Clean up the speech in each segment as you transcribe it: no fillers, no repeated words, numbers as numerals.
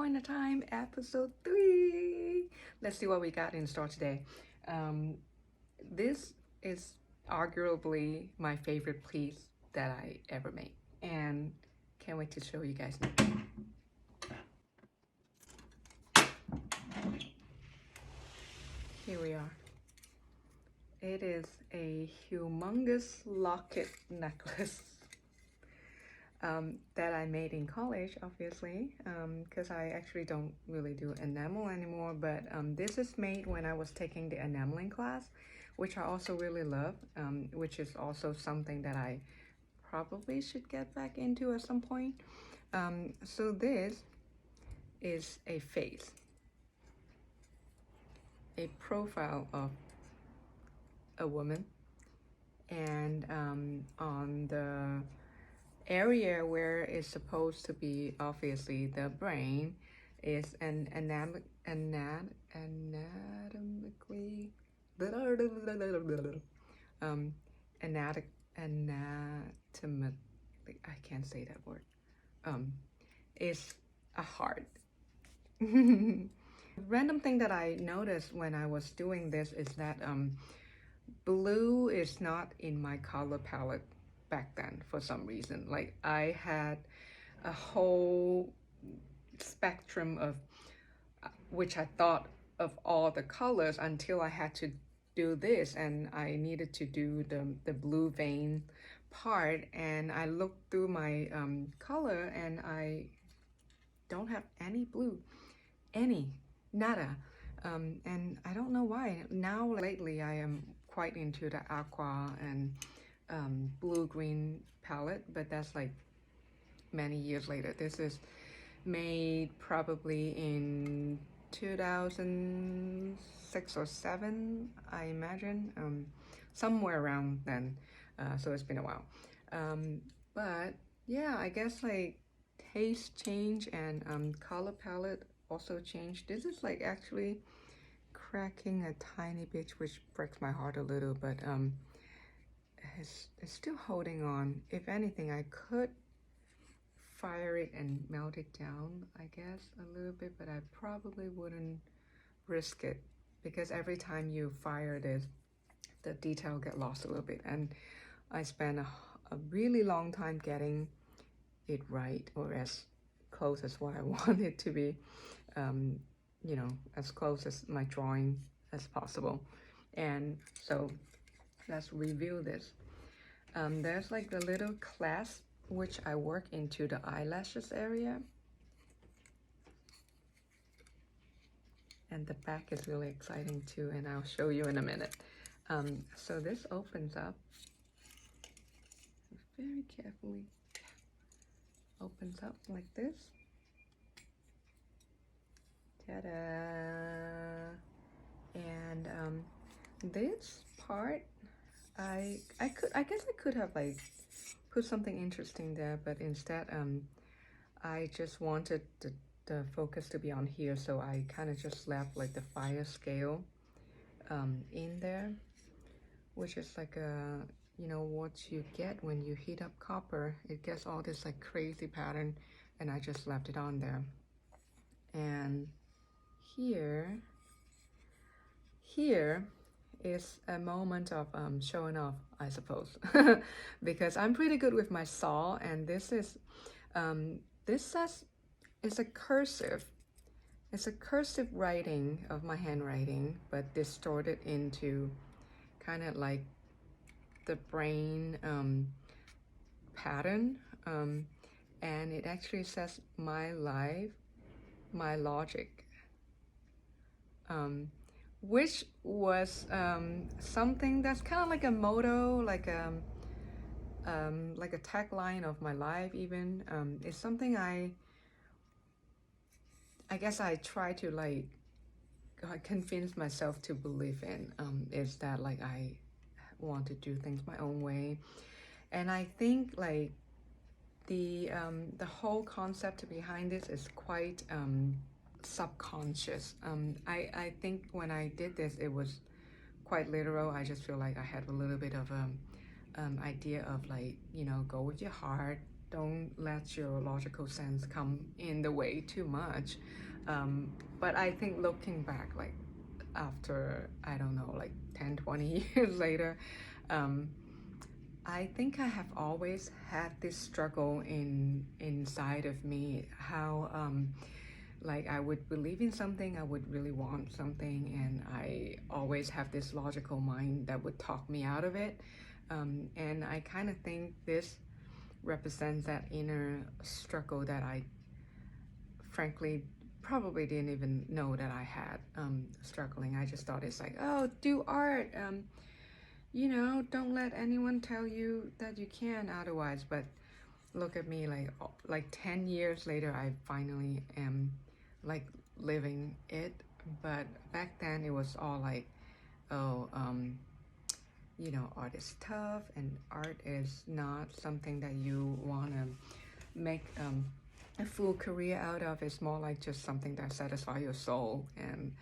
Point of Time, episode 3. Let's see what we got in store today. This is arguably my favorite piece that I ever made, and can't wait to show you guys now. Here we are. It is a humongous locket necklace that I made in college, obviously, because I actually don't really do enamel anymore, but this is made when I was taking the enameling class, which I also really love, which is also something that I probably should get back into at some point. So this is a face, a profile of a woman, and on the area where it's supposed to be obviously the brain is an anatomically anatomically, I can't say that word, is a heart. Random thing that I noticed when I was doing this is that blue is not in my color palette back then for some reason. Like, I had a whole spectrum of which I thought of all the colors until I had to do this, and I needed to do the blue vein part, and I looked through my color and I don't have any blue, nada. And I don't know why. Now lately I am quite into the aqua and blue-green palette, but that's like many years later. This is made probably in 2006 or 7, I imagine, somewhere around then. So it's been a while. But yeah, I guess like taste change and color palette also changed. This is like actually cracking a tiny bit, which breaks my heart a little, but it's still holding on. If anything, I could fire it and melt it down, I guess, a little bit, but I probably wouldn't risk it, because every time you fire this, the detail get lost a little bit, and I spent a really long time getting it right, or as close as what I want it to be, you know, as close as my drawing as possible. And so let's review this. There's like the little clasp which I work into the eyelashes area, and the back is really exciting too, and I'll show you in a minute. So this opens up very carefully, opens up like this. Ta-da! And this part, I guess I could have like put something interesting there, but instead I just wanted the focus to be on here, so I kind of just left like the fire scale in there, which is like a, you know, what you get when you heat up copper. It gets all this like crazy pattern, and I just left it on there. And here is a moment of showing off, I suppose, because I'm pretty good with my saw, and this is this says it's a cursive writing of my handwriting, but distorted into kind of like the brain pattern, and it actually says my life, my logic, which was something that's kind of like a motto, like a tagline of my life even. It's something I guess I try to like convince myself to believe in, is that like I want to do things my own way. And I think like the whole concept behind this is quite subconscious. I think when I did this, it was quite literal. I just feel like I had a little bit of idea of like, you know, go with your heart, don't let your logical sense come in the way too much. But I think looking back, like after, I don't know, like 10, 20 years later, um, I think I have always had this struggle inside of me, how like I would believe in something, I would really want something, and I always have this logical mind that would talk me out of it. And I kind of think this represents that inner struggle that I frankly probably didn't even know that I had, struggling. I just thought it's like, oh, do art, you know, don't let anyone tell you that you can otherwise. But look at me, like 10 years later, I finally am like living it. But back then it was all like, oh, you know, art is tough and art is not something that you want to make a full career out of. It's more like just something that satisfies your soul and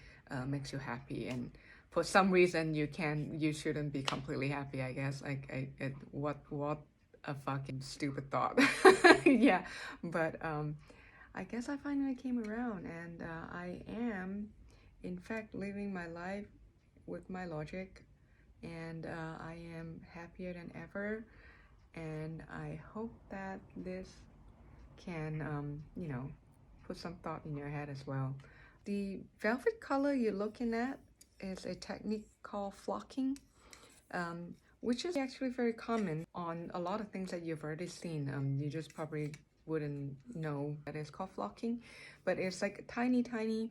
makes you happy. And for some reason, you shouldn't be completely happy, I guess. Like, what a fucking stupid thought. Yeah, but I guess I finally came around, and I am, in fact, living my life with my logic, and I am happier than ever. And I hope that this can, you know, put some thought in your head as well. The velvet color you're looking at is a technique called flocking, which is actually very common on a lot of things that you've already seen. You just probably wouldn't know that it's called flocking, but it's like tiny, tiny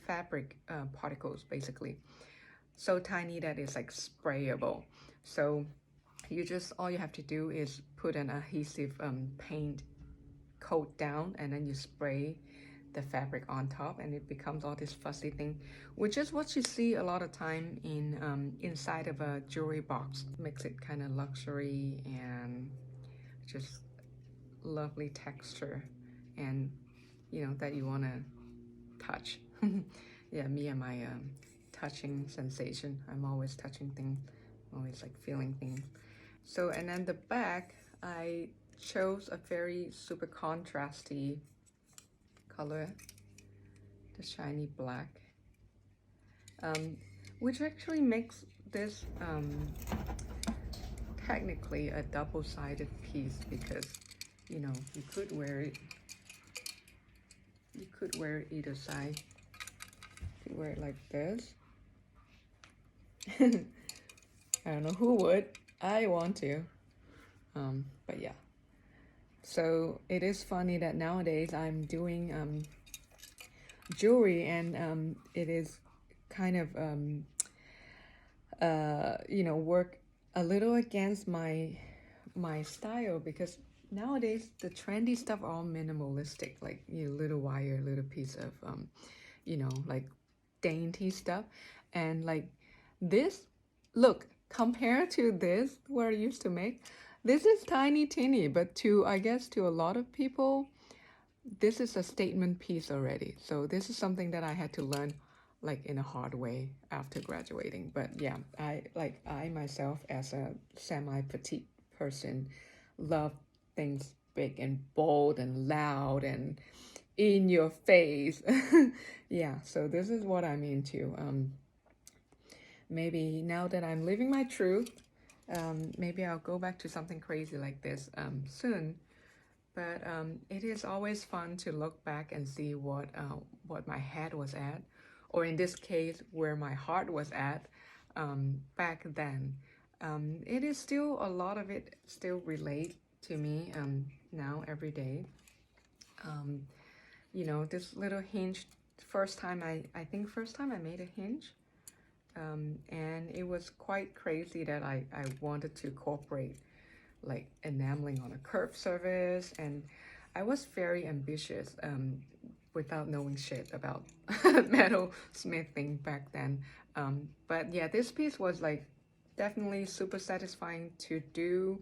fabric particles, basically. So tiny that it's like sprayable. So all you have to do is put an adhesive paint coat down, and then you spray the fabric on top, and it becomes all this fuzzy thing, which is what you see a lot of time in inside of a jewelry box. Makes it kind of luxury and just lovely texture, and you know that you want to touch. Yeah, me and my touching sensation. I'm always touching things, always like feeling things. So, and then the back, I chose a very super contrasty color, the shiny black, which actually makes this technically a double-sided piece, because you know you could wear it either side. You could wear it like this. I don't know who would. I want to, but yeah. So it is funny that nowadays I'm doing jewelry, and it is kind of you know, work a little against my style, because nowadays the trendy stuff are all minimalistic, like, you know, little wire, little piece of you know, like dainty stuff. And like this, look, compared to this what I used to make, this is tiny teeny, but I guess to a lot of people this is a statement piece already. So this is something that I had to learn like in a hard way after graduating. But yeah, I myself, as a semi-petite person, love things big and bold and loud and in your face. Yeah, so this is what I'm into. Maybe now that I'm living my truth, maybe I'll go back to something crazy like this soon. But it is always fun to look back and see what my head was at, or in this case, where my heart was at back then. It is still, a lot of it still relate to me now every day. You know, this little hinge, first time I think first time I made a hinge, and it was quite crazy that I wanted to incorporate like enameling on a curved surface, and I was very ambitious without knowing shit about metal smithing back then. But yeah, this piece was like definitely super satisfying to do.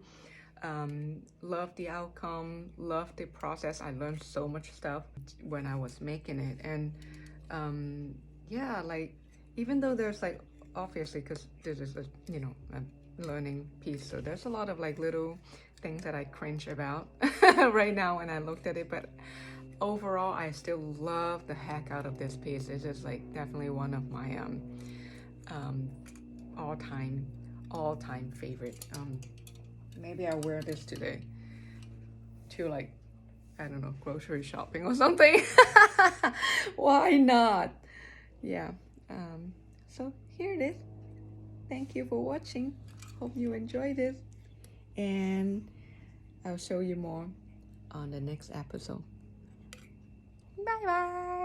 Love the outcome, love the process. I learned so much stuff when I was making it. And yeah, like even though there's like, obviously, because this is a, you know, a learning piece, so there's a lot of like little things that I cringe about right now when I looked at it, but overall I still love the heck out of this piece. It's just like definitely one of my um, all-time favorite. Maybe I'll wear this today to like, I don't know, grocery shopping or something. Why not? Yeah. So here it is. Thank you for watching. Hope you enjoyed this. And I'll show you more on the next episode. Bye bye.